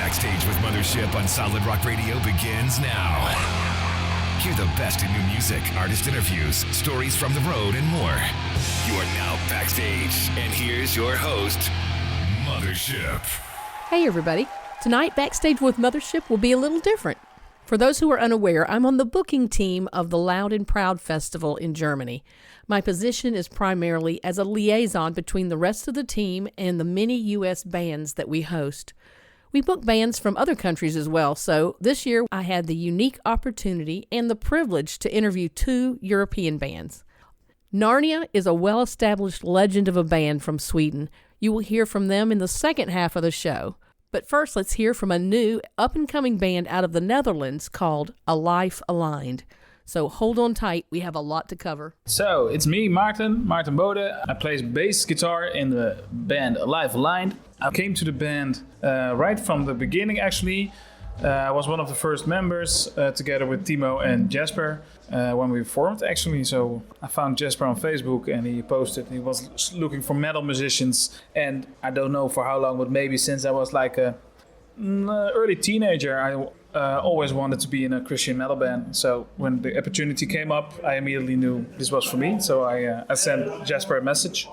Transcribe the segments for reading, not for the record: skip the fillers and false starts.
Backstage with Mothership on Solid Rock Radio begins now. Hear the best in new music, artist interviews, stories from the road, and more. You are now backstage, and here's your host, Mothership. Hey everybody. Tonight, Backstage with Mothership will be a little different. For those who are unaware, I'm on the booking team of the Loud and Proud Festival in Germany. My position is primarily as a liaison between the rest of the team and the many U.S. bands that we host. We book bands from other countries as well, so this year I had the unique opportunity and the privilege to interview two European bands. Narnia is a well-established legend of a band from Sweden. You will hear from them in the second half of the show. But first, let's hear from a new up-and-coming band out of the Netherlands called A Life Aligned. So hold on tight, we have a lot to cover. So, it's me, Maarten Bode. I play bass guitar in the band A Life Aligned. I came to the band right from the beginning, actually. I was one of the first members together with Timo and Jasper when we formed, actually. So I found Jasper on Facebook and he posted he was looking for metal musicians. And I don't know for how long, but maybe since I was like a early teenager, I always wanted to be in a Christian metal band. So when the opportunity came up, I immediately knew this was for me. So I sent Jasper a message,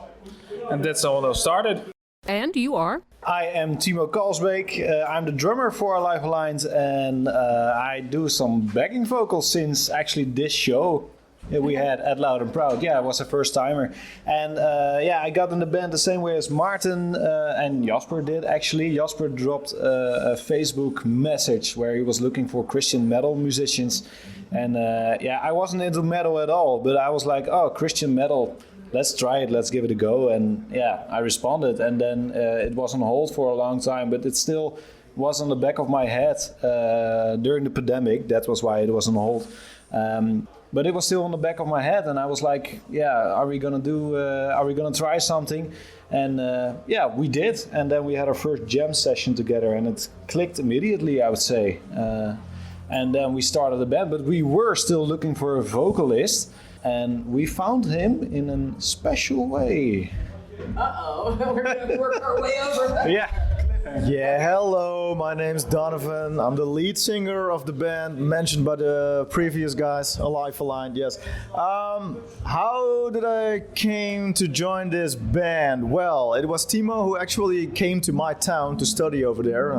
and that's how it all started. And you are? I am Timo Kalsbeek. I'm the drummer for A Life Aligned, and I do some backing vocals since actually this show that we had at Loud and Proud. Yeah, I was a first timer. And I got in the band the same way as Maarten and Jasper did, actually. Jasper dropped a Facebook message where he was looking for Christian metal musicians. And I wasn't into metal at all, but I was like, oh, Christian metal. Let's try it, let's give it a go. And I responded, and then it was on hold for a long time, but it still was on the back of my head during the pandemic. That was why it was on hold. But it was still on the back of my head, and I was like, are we gonna try something? And we did, and then we had our first jam session together, and it clicked immediately, I would say. And then we started a band, but we were still looking for a vocalist. And we found him in a special way. Uh-oh, we're going to work our way over. Yeah, hello, my name's Donovan. I'm the lead singer of the band mentioned by the previous guys, A Life Aligned, yes. How did I came to join this band? Well, it was Timo who actually came to my town to study over there.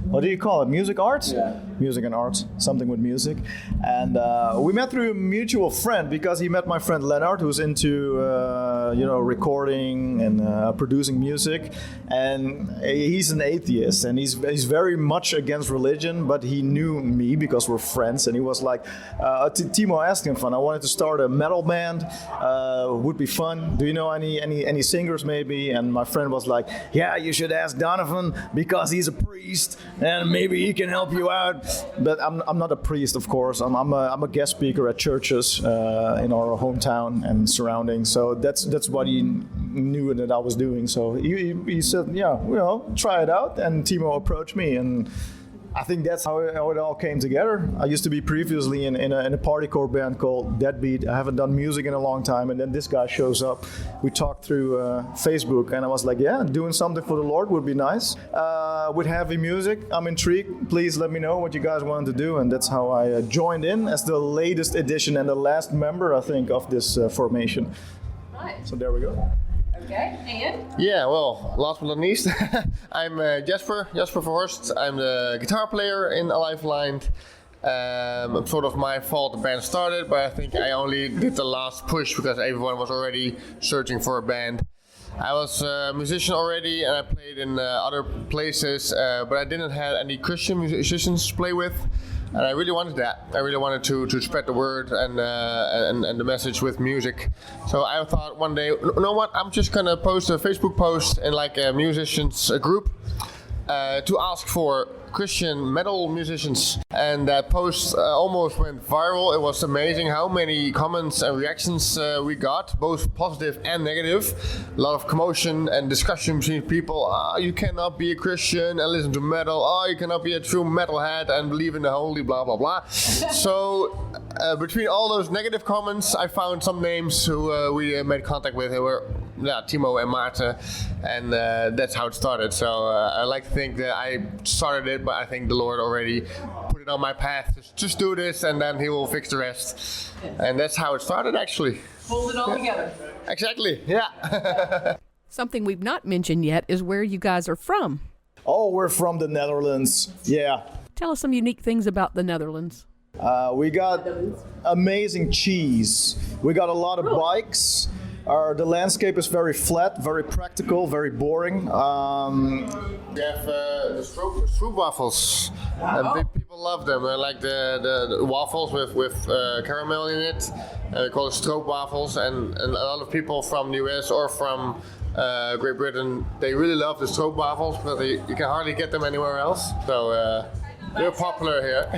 What do you call it? Music arts? Yeah. Music and arts, something with music. And we met through a mutual friend because he met my friend Leonard, who's into recording and producing music. And he's an atheist, and he's very much against religion, but he knew me because we're friends, and he was like, Timo asked him, I wanted to start a metal band, would be fun, do you know any singers maybe? And my friend was like, yeah, you should ask Donovan because he's a priest and maybe he can help you out. But I'm not a priest, of course. I'm a guest speaker at churches in our hometown and surroundings, so that's what he knew that I was doing. So he said, try it out, and Timo approached me, and I think that's how it all came together. I used to be previously in a partycore band called Deadbeat. I haven't done music in a long time, and then this guy shows up. We talked through Facebook, and I was like, doing something for the Lord would be nice. With heavy music, I'm intrigued. Please let me know what you guys want to do, and that's how I joined in as the latest edition and the last member, I think, of this formation. Right. So there we go. Okay, and? Yeah, well, last but not least, I'm Jasper Verhorst. I'm the guitar player in A Life Aligned. It's sort of my fault the band started, but I think I only did the last push because everyone was already searching for a band. I was a musician already, and I played in other places, but I didn't have any Christian musicians to play with. And I really wanted that. I really wanted to spread the word and the message with music. So I thought one day, you know what? I'm just gonna post a Facebook post in like a musicians group to ask for Christian metal musicians, and that post almost went viral. It was amazing how many comments and reactions we got, both positive and negative. A lot of commotion and discussion between people. You cannot be a Christian and listen to metal. You cannot be a true metalhead and believe in the holy blah blah blah. So between all those negative comments, I found some names who we made contact with who were Timo and Maarten, and that's how it started. So I like to think that I started it, but I think the Lord already put it on my path. Just do this, and then He will fix the rest. And that's how it started, actually. Hold it all together. Exactly. Yeah. Something we've not mentioned yet is where you guys are from. Oh, we're from the Netherlands. Yeah. Tell us some unique things about the Netherlands. We got amazing cheese. We got a lot of bikes. The landscape is very flat, very practical, very boring. We have the stroopwafels. People love them. They like the waffles with caramel in it. We call it stroopwafels. And a lot of people from the US or from Great Britain, they really love the stroopwafels, but you can hardly get them anywhere else. So they're popular here.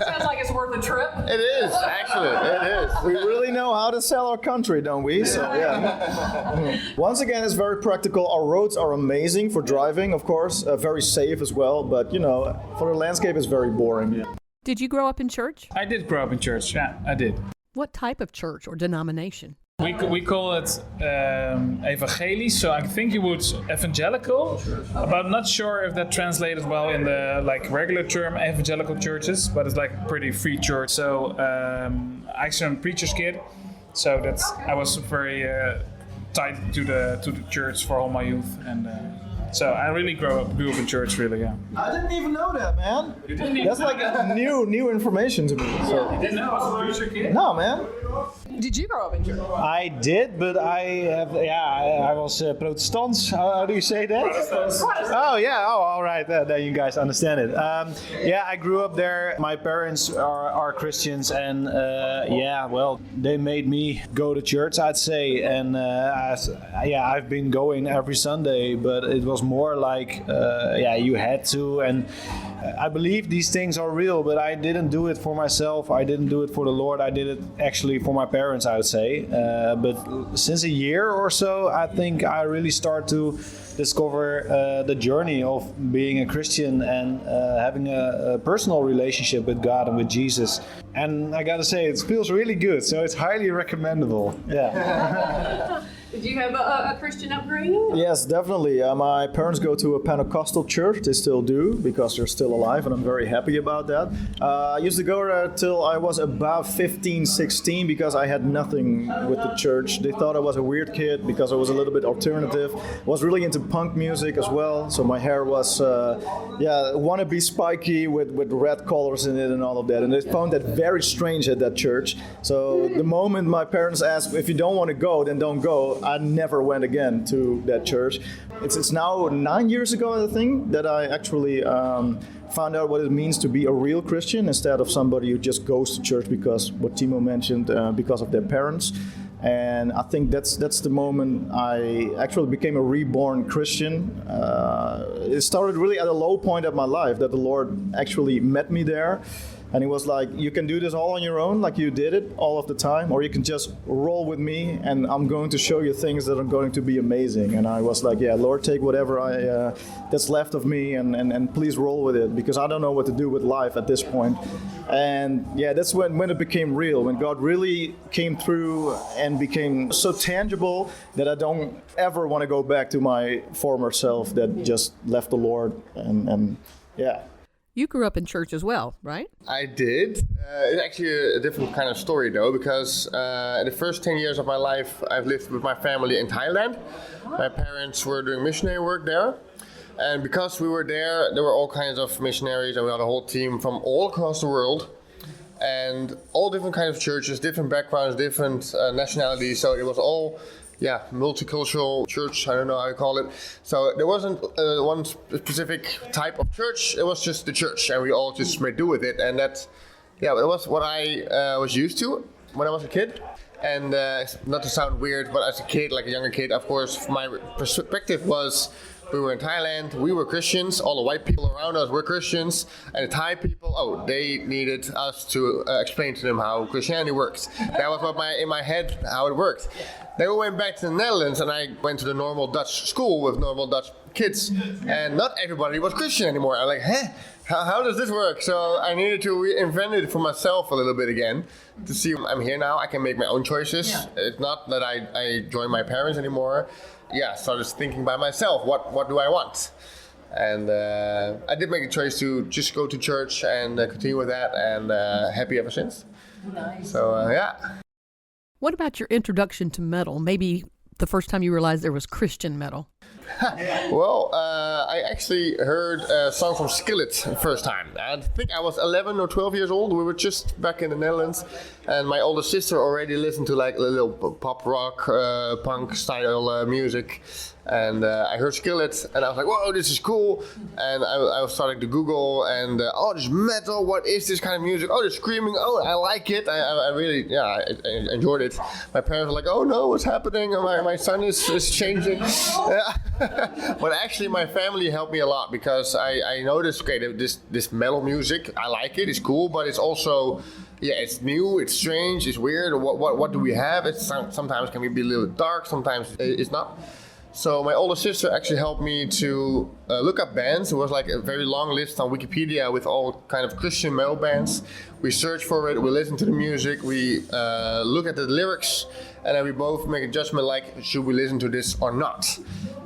Sounds like it's worth a trip. It is, actually. It is. We really know how to sell our country, don't we? So, yeah. Once again, it's very practical. Our roads are amazing for driving, of course. Very safe as well. But, for the landscape, it's very boring. Yeah. Did you grow up in church? I did grow up in church. Yeah, I did. What type of church or denomination? We call it evangelisch, so I think you would evangelical, but I'm not sure if that translated well in the regular term evangelical churches, but it's like a pretty free church. So actually I'm a preacher's kid, so I was very tied to the church for all my youth, and so I really grew up in church, really. Yeah. I didn't even know that, man. You didn't even That's like new information to me. So. You didn't know I was a preacher kid? No, man. Did you grow up in church? I did, but I was Protestants. How do you say that? Oh, yeah. Oh, all right. Then you guys understand it. I grew up there. My parents are Christians, and they made me go to church, I'd say. And I've been going every Sunday, but it was more like, you had to. And I believe these things are real, but I didn't do it for myself. I didn't do it for the Lord. I did it actually for my parents, I would say. But since a year or so, I think I really start to discover the journey of being a Christian and having a personal relationship with God and with Jesus. And I gotta say, it feels really good, so it's highly recommendable. Yeah. Did you have a Christian upbringing? Yes, definitely. My parents go to a Pentecostal church. They still do, because they're still alive, and I'm very happy about that. I used to go there till I was about 15, 16, because I had nothing with the church. They thought I was a weird kid because I was a little bit alternative. I was really into punk music as well, so my hair was, wannabe spiky with red colors in it and all of that. And they found that very strange at that church. So the moment my parents asked, if you don't want to go, then don't go, I never went again to that church. It's now 9 years ago, I think, that I actually found out what it means to be a real Christian instead of somebody who just goes to church because, what Timo mentioned, because of their parents. And I think that's the moment I actually became a reborn Christian. It started really at a low point of my life, that the Lord actually met me there. And he was like, you can do this all on your own, like you did it all of the time, or you can just roll with me, and I'm going to show you things that are going to be amazing. And I was like, yeah, Lord, take whatever that's left of me, and please roll with it, because I don't know what to do with life at this point. And yeah, that's when it became real, when God really came through and became so tangible that I don't ever want to go back to my former self that just left the Lord. And yeah. You grew up in church as well, right? I did. It's actually a different kind of story, though, because in the first 10 years of my life, I've lived with my family in Thailand. My parents were doing missionary work there. And because we were there were all kinds of missionaries, and we had a whole team from all across the world. And all different kinds of churches, different backgrounds, different nationalities. So it was all... multicultural church, I don't know how you call it. So there wasn't one specific type of church, it was just the church, and we all just made do with it. And that was what I was used to when I was a kid. And not to sound weird, but as a kid, like a younger kid, of course, my perspective was, we were in Thailand, we were Christians, all the white people around us were Christians, and the Thai people, they needed us to explain to them how Christianity works. That was in my head, how it worked. Then we went back to the Netherlands, and I went to the normal Dutch school with normal Dutch kids, and not everybody was Christian anymore. I'm like, huh? How does this work? So I needed to reinvent it for myself a little bit again to see I'm here now. I can make my own choices. Yeah. It's not that I join my parents anymore. Yeah, started thinking by myself. What do I want? And I did make a choice to just go to church and continue with that, and happy ever since. Nice. So yeah. What about your introduction to metal? Maybe the first time you realized there was Christian metal. Well, I actually heard a song from Skillet the first time. I think I was 11 or 12 years old. We were just back in the Netherlands, and my older sister already listened to like a little pop rock, punk style music. And I heard Skillet, and I was like, whoa, this is cool. And I was starting to Google, and oh, this metal, what is this kind of music? Oh, they're screaming, oh, I like it. I really, yeah, I enjoyed it. My parents were like, oh no, what's happening? My son is changing. But actually, my family helped me a lot, because I noticed, okay, this metal music, I like it, it's cool, but it's also, yeah, it's new, it's strange, it's weird. What do we have? It sometimes can be a little dark, sometimes it's not. So my older sister actually helped me to look up bands. It was like a very long list on Wikipedia with all kind of Christian metal bands. We search for it, we listen to the music, we look at the lyrics, and then we both make a judgment like, should we listen to this or not?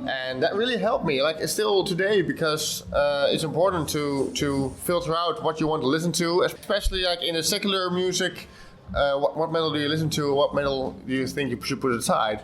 And that really helped me, like still today, because it's important to filter out what you want to listen to, especially like in the secular music. What metal do you listen to? What metal do you think you should put aside?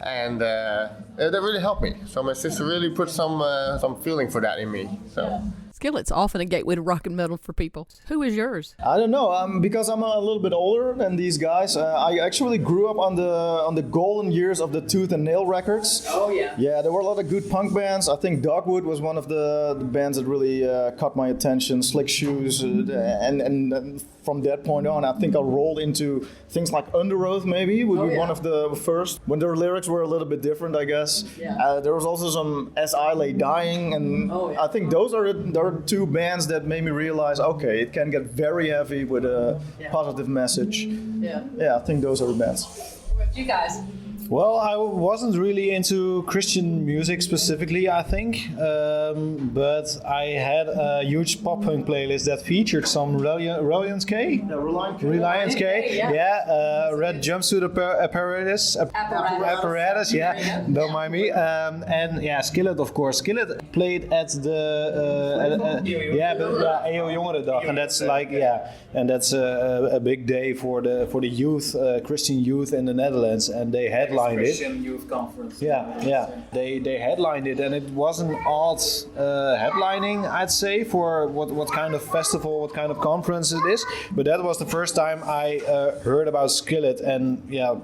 And that really helped me. So my sister really put some feeling for that in me. So. Skillet's often a gateway to rock and metal for people. Who is yours? I don't know. Because I'm a little bit older than these guys. I actually grew up on the golden years of the Tooth and Nail records. Oh yeah. Yeah, there were a lot of good punk bands. I think Dogwood was one of the bands that really caught my attention. Slick Shoes, and from that point on, I think I rolled into things like Under Oath. Maybe would be one of the first. When their lyrics were a little bit different, I guess. Yeah. There was also some As I Lay Dying, and I think those are the two bands that made me realize, okay, it can get very heavy with a positive message. Yeah, I think those are the bands. What about you guys? Well, I wasn't really into Christian music specifically, I think, but I had a huge pop punk playlist that featured some Reliance K. Reliance K, Red Jumpsuit Apparatus, yeah, don't mind me. And yeah, Skillet, of course. Skillet played at the EO Jongerendag, and that's like, and that's a big day for the youth, Christian youth in the Netherlands, and they headlined Christian Youth Conference. They headlined it, and it was an odd headlining, I'd say, for what kind of festival, what kind of conference it is. But that was the first time I heard about Skillet, and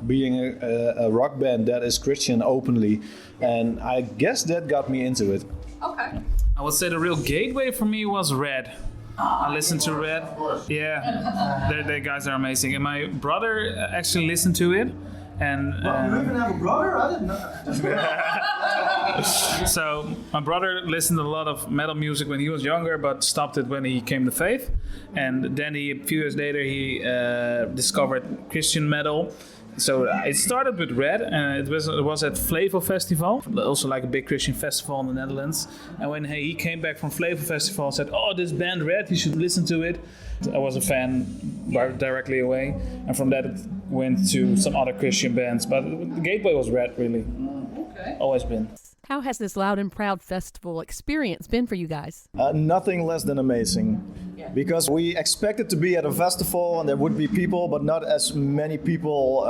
being a rock band that is Christian openly, and I guess that got me into it. Okay. I would say the real gateway for me was Red. I listened to Red. Yeah, the guys are amazing, and my brother actually listened to it. And you even have a brother? I didn't know. So my brother listened to a lot of metal music when he was younger, but stopped it when he came to faith. And then a few years later, he discovered Christian metal. So it started with Red, and it was at Flevo Festival, also like a big Christian festival in the Netherlands. And when he came back from Flevo Festival and said, "Oh, this band Red, you should listen to it," I was a fan directly away, and from that it went to some other Christian bands. But the gateway was Red, really. Okay. Always been. How has this Loud and Proud festival experience been for you guys? Nothing less than amazing. Because we expected to be at a festival and there would be people, but not as many people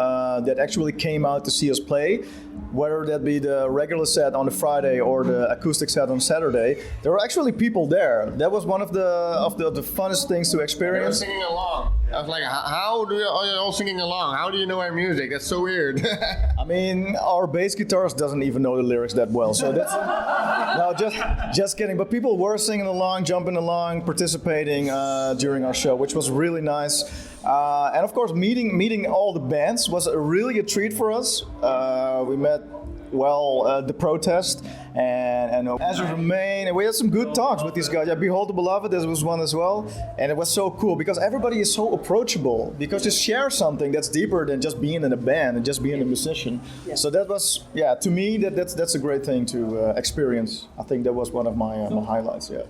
that actually came out to see us play. Whether that be the regular set on the Friday or the acoustic set on Saturday, there were actually people there. That was one of the funnest things to experience. They were singing along. I was like, are you all singing along? How do you know our music? That's so weird. I mean, our bass guitarist doesn't even know the lyrics that well, so that's no, just kidding. But people were singing along, jumping along, participating during our show, which was really nice. And of course, meeting all the bands was really a treat for us. We met the protest and Azure Remain, and we had some good talks with these guys. Yeah, Behold the Beloved, this was one as well, and it was so cool because everybody is so approachable because you share something that's deeper than just being in a band and just being a musician. Yeah. So that was, to me, that's a great thing to experience. I think that was one of my highlights. Yeah.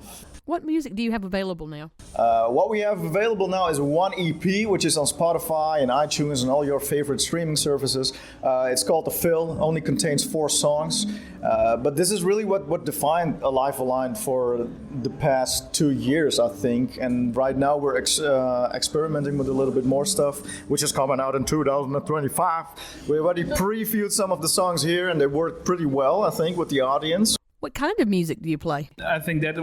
What music do you have available now? What we have available now is one EP, which is on Spotify and iTunes and all your favorite streaming services. It's called The Fill, only contains 4 songs. But this is really what defined Alive Aligned for the past 2 years, I think. And right now we're experimenting with a little bit more stuff, which is coming out in 2025. We already previewed some of the songs here, and they worked pretty well, I think, with the audience. What kind of music do you play? I think that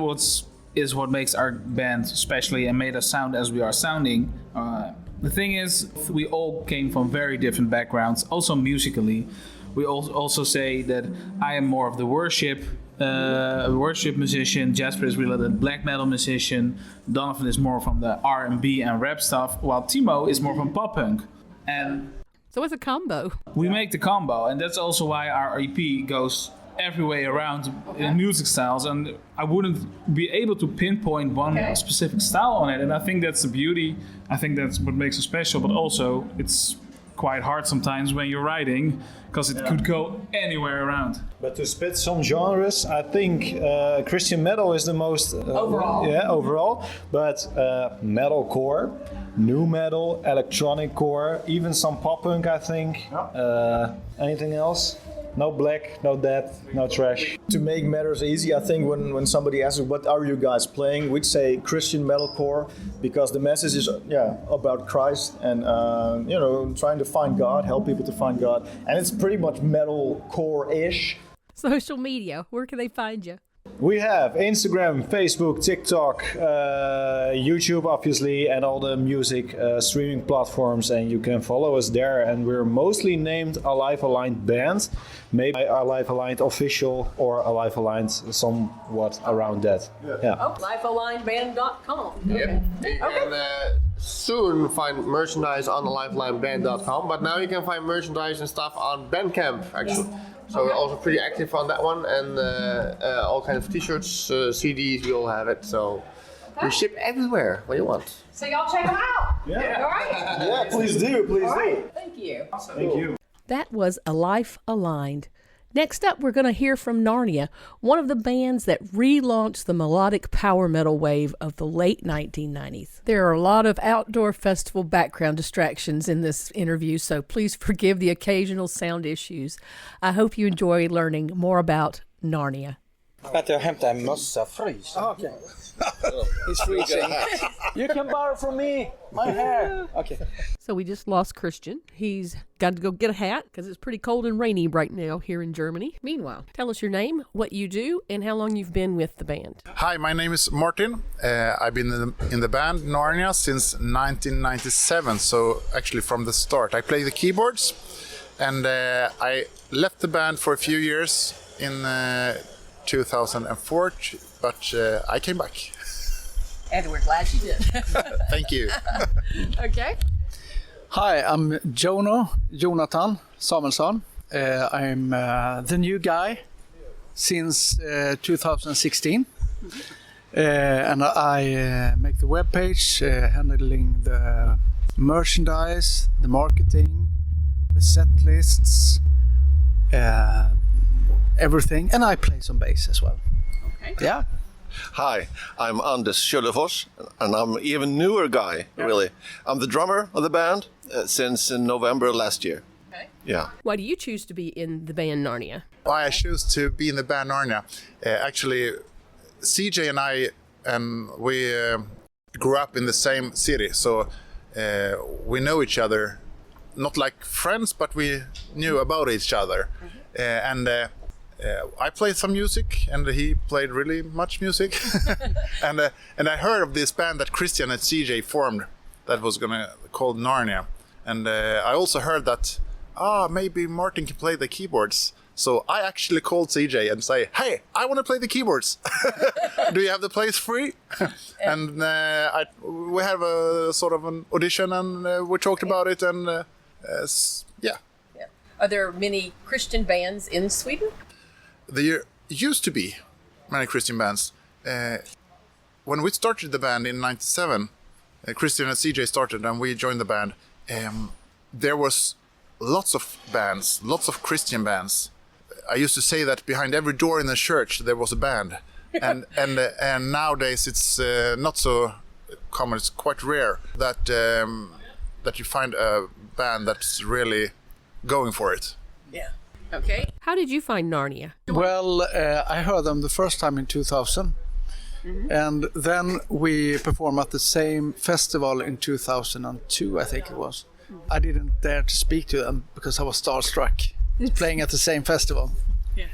is what makes our band especially and made us sound as we are sounding. The thing is, we all came from very different backgrounds, also musically. We also say that I am more of the worship musician, Jasper is really the black metal musician, Donovan is more from the R&B and rap stuff, while Timo is more from pop punk. And so it's a combo. We make the combo, and that's also why our EP goes every way around in music styles, and I wouldn't be able to pinpoint one specific style on it, and I think that's the beauty. I think that's what makes it special, but also it's quite hard sometimes when you're writing because it could go anywhere around. But to spit some genres, I think Christian metal is the most overall. Yeah, overall. But metalcore, new metal, electronic core, even some pop punk, I think. Anything else? No black, no death, no trash. To make matters easy, I think when somebody asks, what are you guys playing? We'd say Christian metalcore, because the message is about Christ and trying to find God, help people to find God. And it's pretty much metalcore-ish. Social media, where can they find you? We have Instagram, Facebook, TikTok, YouTube, obviously, and all the music streaming platforms, and you can follow us there. And we're mostly named Alive Aligned Band, maybe Alive Aligned Official or Alive Aligned, somewhat around that. Yeah. Oh, lifealignedband.com. Yep. You can soon find merchandise on lifealignedband.com, but now you can find merchandise and stuff on Bandcamp, actually. So we're also pretty active on that one, and all kinds of t-shirts, CDs, we all have it. So we ship everywhere where you want. So y'all check them out. Yeah. All right. Yeah, please do. Thank you. Thank you. That was Alive Aligned. Next up, we're going to hear from Narnia, one of the bands that relaunched the melodic power metal wave of the late 1990s. There are a lot of outdoor festival background distractions in this interview, so please forgive the occasional sound issues. I hope you enjoy learning more about Narnia. Vänta, jag hämtar en mössa, frys. Okay. It's freezing. You can borrow from me my hair. Okay. So we just lost Christian. He's got to go get a hat because it's pretty cold and rainy right now here in Germany. Meanwhile, tell us your name, what you do, and how long you've been with the band. Hi, my name is Martin. I've been in the band Narnia since 1997, so actually from the start. I play the keyboards, and I left the band for a few years in 2004, but I came back. And we're glad you did. Thank you. Okay. Hi, I'm Jonathan Samuelsson. I'm the new guy since 2016. And I make the webpage, handling the merchandise, the marketing, the set lists, everything, and I play some bass as well. Okay. Yeah. Hi, I'm Anders Kjöllefors, and I'm an even newer guy, really. I'm the drummer of the band since November last year. Okay. Yeah. Why do you choose to be in the band Narnia? Why I choose to be in the band Narnia? Actually, CJ and we grew up in the same city, so we know each other, not like friends, but we knew about each other. Mm-hmm. I played some music, and he played really much music. and I heard of this band that Christian and CJ formed that was called Narnia. And I also heard that maybe Martin can play the keyboards. So I actually called CJ and say, hey, I want to play the keyboards. Do you have the place free? And we have a sort of an audition, and we talked about it, and yeah. Are there many Christian bands in Sweden? There used to be many Christian bands. When we started the band in '97, Christian and CJ started and we joined the band. There was lots of bands, lots of Christian bands. I used to say that behind every door in the church there was a band. And nowadays it's not so common. It's quite rare that you find a band that's really going for it. Yeah. Okay. How did you find Narnia? Well, I heard them the first time in 2000. And then we performed at the same festival in 2002, I think it was. I didn't dare to speak to them because I was starstruck playing at the same festival. Yeah.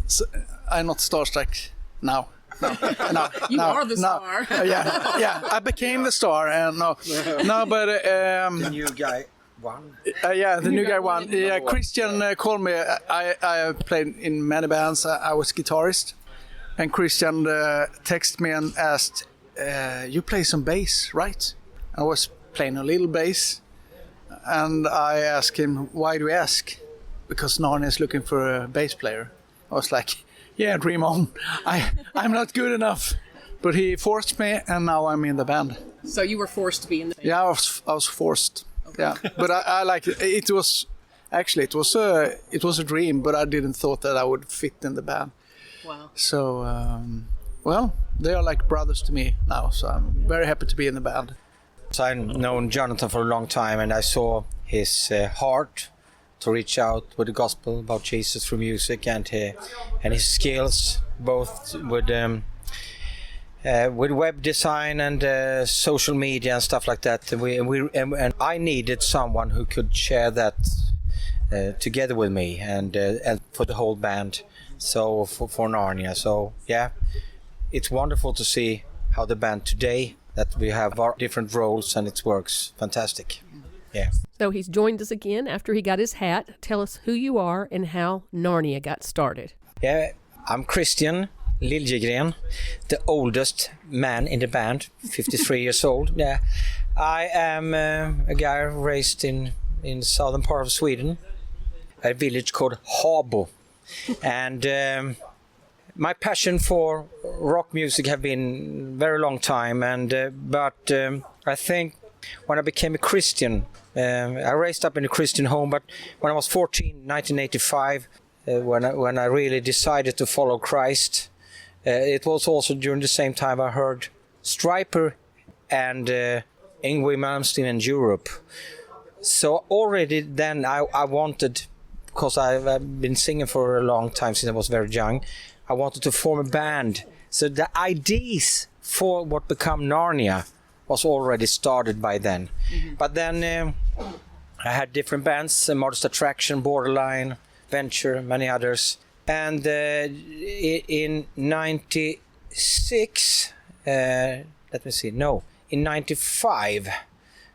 So I'm not starstruck now. No, you are the star. Yeah. I became the star, and but the new guy won. The new guy won. Yeah, Christian called me. I played in many bands. I was guitarist, and Christian texted me and asked, "You play some bass, right?" I was playing a little bass, and I asked him, "Why do you ask?" Because Narnia is looking for a bass player. I was like, "Yeah, dream on. I'm not good enough." But he forced me, and now I'm in the band. So you were forced to be in the band? Yeah, I was forced. Okay. Yeah, but I like it. It was a dream, but I didn't thought that I would fit in the band. Wow. So, they are like brothers to me now. So I'm very happy to be in the band. So I've known Jonathan for a long time, and I saw his heart to reach out with the gospel about Jesus through music, and his skills both with web design and social media and stuff like that. And I needed someone who could share that together with me and for the whole band. So for Narnia. So yeah, it's wonderful to see how the band today, that we have our different roles, and it works fantastic. Yeah. So he's joined us again after he got his hat. Tell us who you are and how Narnia got started. Yeah, I'm Christian Liljegren, the oldest man in the band, 53 years old. Yeah, I am a guy raised in the southern part of Sweden, a village called Habo. And my passion for rock music have been very long time, but I think when I became a Christian, I raised up in a Christian home, but when I was 14, 1985, when I really decided to follow Christ, it was also during the same time I heard Striper and Yngwie Malmsteen in Europe. So already then I wanted, because I've been singing for a long time since I was very young, I wanted to form a band. So the ideas for what became Narnia was already started by then. Mm-hmm. But then I had different bands, Modest Attraction, Borderline, Venture, many others. And in 96, in 95,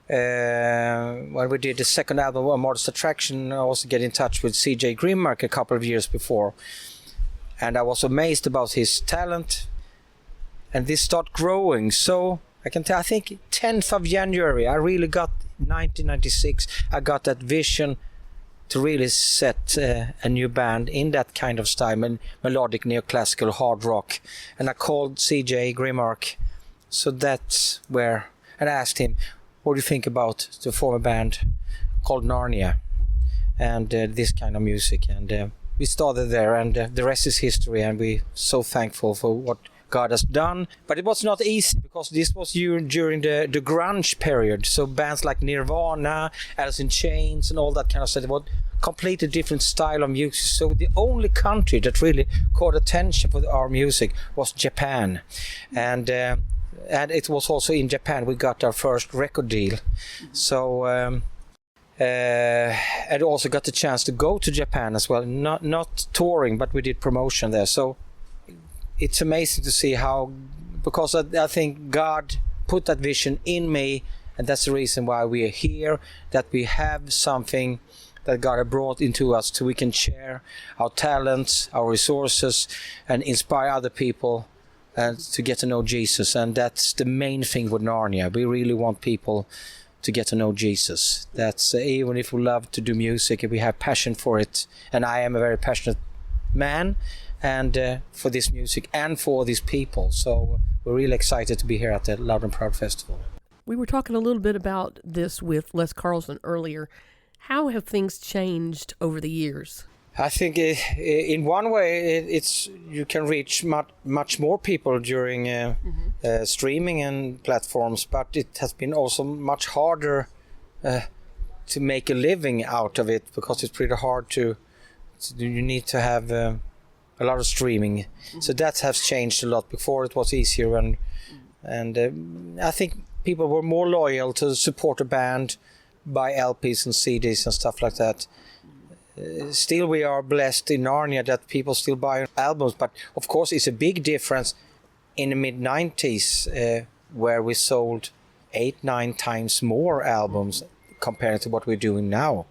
when we did the second album of Modest Attraction, I also get in touch with CJ Grimmark a couple of years before. And I was amazed about his talent. And this started growing. So I can tell, I think 10th of January, I really got, 1996, I got that vision to really set a new band in that kind of style, melodic, neoclassical, hard rock. And I called CJ Grimmark. So that's where, and I asked him, what do you think about to form a band called Narnia and this kind of music? And we started there, and the rest is history, and we're so thankful for what God has done. But it was not easy, because this was during the grunge period. So bands like Nirvana, Alice in Chains, and all that kind of stuff, it was completely different style of music. So the only country that really caught attention for our music was Japan. And it was also in Japan we got our first record deal. So and also got the chance to go to Japan as well, not touring, but we did promotion there. So it's amazing to see how, because I think God put that vision in me, and that's the reason why we are here, that we have something that God has brought into us, so we can share our talents, our resources, and inspire other people and to get to know Jesus. And that's the main thing with Narnia. We really want people to get to know Jesus. That's even if we love to do music, if we have passion for it, and I am a very passionate man, and for this music and for these people. So we're really excited to be here at the Loud and Proud Festival. We were talking a little bit about this with Les Carlson earlier. How have things changed over the years? I think in one way it's you can reach much more people during streaming and platforms, but it has been also much harder to make a living out of it, because it's pretty hard to you need to have a lot of streaming. So that has changed a lot. Before it was easier, and I think people were more loyal to support a band, buy LPs and CDs and stuff like that. Still, we are blessed in Narnia that people still buy albums, but of course it's a big difference in the mid-90s where we sold 8-9 times more albums compared to what we're doing now.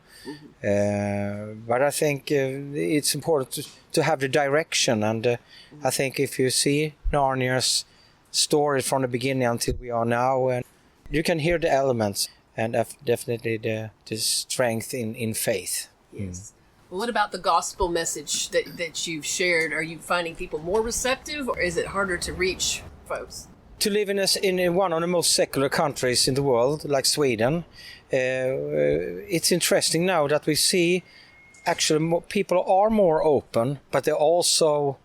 But I think it's important to have the direction, and I think if you see Narnia's story from the beginning until we are now, and you can hear the elements, and definitely the strength in faith. Yes. Well, what about the gospel message that you've shared? Are you finding people more receptive, or is it harder to reach folks? To live in one of the most secular countries in the world, like Sweden, it's interesting now that we see actually people are more open, but they're also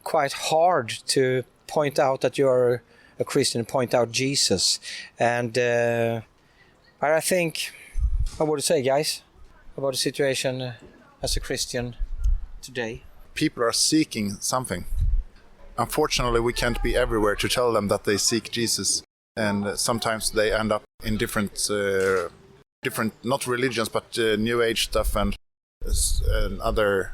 quite hard to point out that you're a Christian, point out Jesus. And but I think, what would you say, guys, about the situation as a Christian today? People are seeking something. Unfortunately, we can't be everywhere to tell them that they seek Jesus, and sometimes they end up in different not religions, but New Age stuff and other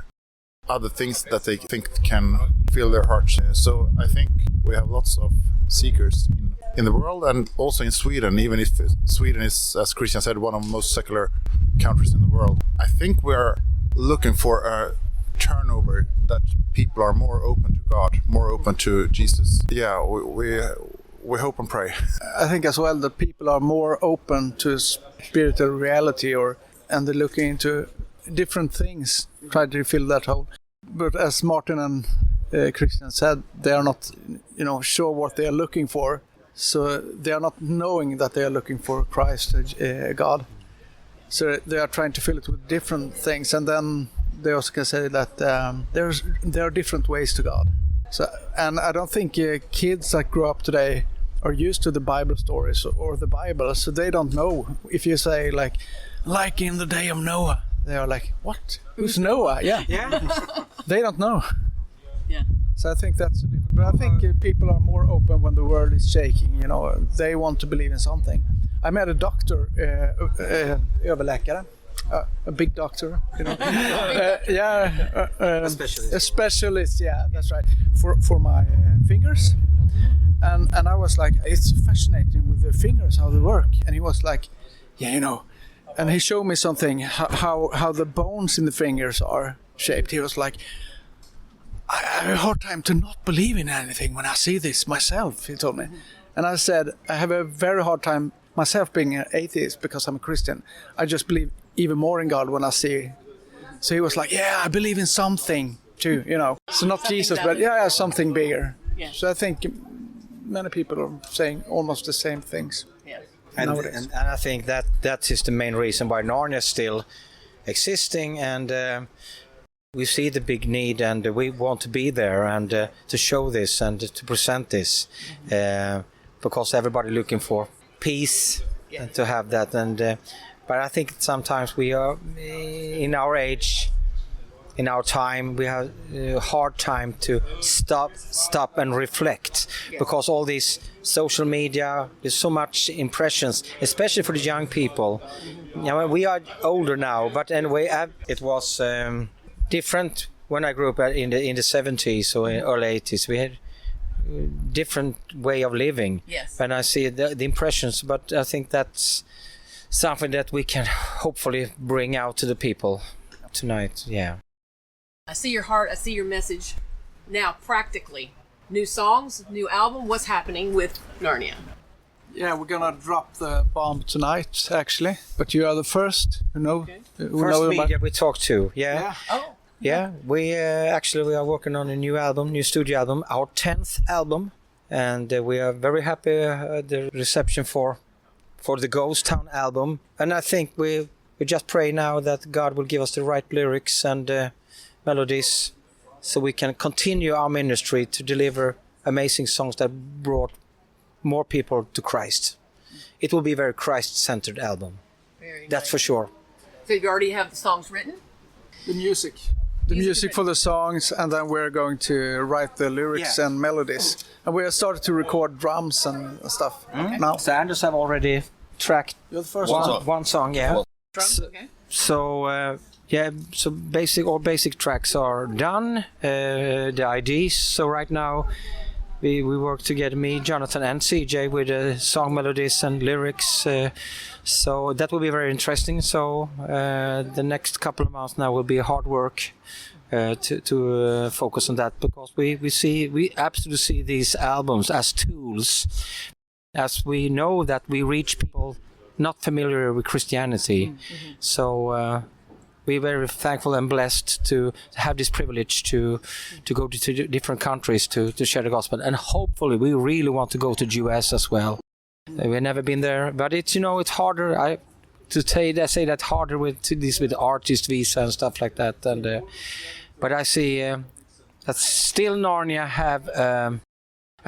things that they think can fill their hearts. So I think we have lots of seekers in the world, and also in Sweden, even if Sweden is, as Christian said, one of the most secular countries in the world. I think we are looking for a turnover, that people are more open to God, more open to Jesus. Yeah, we hope and pray. I think as well that people are more open to spiritual reality, and they're looking into different things, try to fill that hole. But as Martin and Christian said, they are not, sure what they are looking for. So they are not knowing that they are looking for Christ, God. So they are trying to fill it with different things, and then they also can say that there are different ways to God. So, and I don't think kids that grow up today are used to the Bible stories or the Bible, so they don't know. If you say like in the day of Noah, they are like, what? Who's Noah? Yeah. They don't know. Yeah. So I think that's different. But I think people are more open when the world is shaking. They want to believe in something. I met a doctor, överläkare. A big doctor, a specialist, yeah, that's right, for my fingers, and I was like, it's fascinating with the fingers how they work, and he was like, and he showed me something how the bones in the fingers are shaped. He was like, I have a hard time to not believe in anything when I see this myself, he told me, and I said, I have a very hard time myself being an atheist because I'm a Christian. I just believe even more in God when I see. So he was like, I believe in something too, So not something Jesus, but something bigger. Yeah. So I think many people are saying almost the same things. Yeah. And I think that is the main reason why Narnia is still existing, and we see the big need, and we want to be there and to show this and to present this, because everybody looking for peace and to have that. And but I think sometimes we are in our age, in our time, we have a hard time to stop and reflect, because all these social media, there's so much impressions, especially for the young people. We are older now, but anyway, it was different when I grew up in the 70s or early 80s. We had different way of living. Yes. And I see the impressions, but I think that's something that we can hopefully bring out to the people tonight. Yeah. I see your heart. I see your message. Now, practically, new songs, new album. What's happening with Narnia? Yeah, we're gonna drop the bomb tonight, actually. But you are the first who know. Who First know media about... we talked to, yeah. Oh. Yeah, we actually we are working on a new album, new studio album, our 10th album, and we are very happy the reception for the Ghost Town album. And I think we just pray now that God will give us the right lyrics and melodies, so we can continue our ministry to deliver amazing songs that brought more people to Christ. It will be a very Christ-centered album. That's for sure. So you already have the songs written? The music. The music for the songs, and then we're going to write the lyrics and melodies. And we have started to record drums and stuff now. So Anders have already tracked You're the first one song, yeah. Drums, okay. So so all basic tracks are done. The IDs. So right now we work together, me, Jonathan, and CJ, with song melodies and lyrics. So that will be very interesting. So the next couple of months now will be hard work to focus on that, because we absolutely see these albums as tools, as we know that we reach people not familiar with Christianity. Mm-hmm. So we're very thankful and blessed to have this privilege to go to different countries to share the gospel, and hopefully we really want to go to the US as well. We've never been there, but it's harder. Say that harder with artist visa and stuff like that. And but I see that still Narnia have a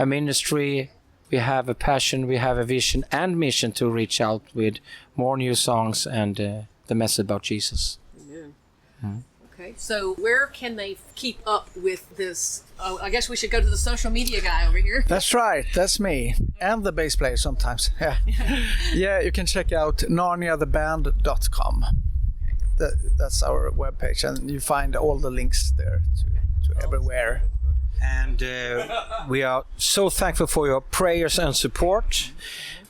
ministry. We have a passion, we have a vision and mission to reach out with more new songs and the message about Jesus. Amen. Mm-hmm. Okay, so where can they keep up with this? Oh, I guess we should go to the social media guy over here. That's right, that's me. And the bass player sometimes. Yeah, yeah, you can check out narniatheband.com. That's our webpage, and you find all the links there to everywhere. And we are so thankful for your prayers and support.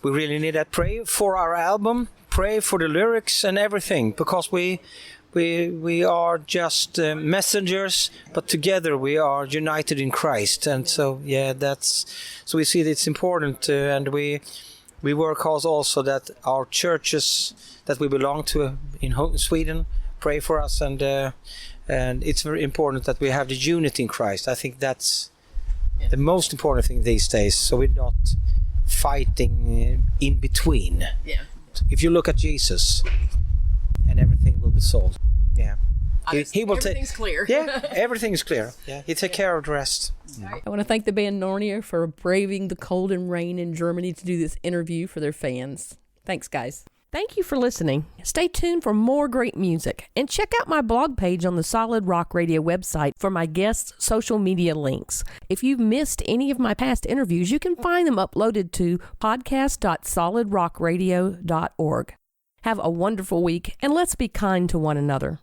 We really need that. Pray for our album, pray for the lyrics and everything, because we are just messengers, but together we are united in Christ. And so so we see that it's important, and we work also that our churches that we belong to in Sweden pray for us, and it's very important that we have the unity in Christ. I think that's the most important thing these days, so we're not fighting in between. Yeah. If you look at Jesus, and everything will be solved. Yeah. He will everything's clear. Yeah, everything's clear. Yeah, he take care of the rest. I want to thank the band Narnia for braving the cold and rain in Germany to do this interview for their fans. Thanks, guys. Thank you for listening. Stay tuned for more great music, and check out my blog page on the Solid Rock Radio website for my guests' social media links. If you've missed any of my past interviews, you can find them uploaded to podcast.solidrockradio.org. Have a wonderful week, and let's be kind to one another.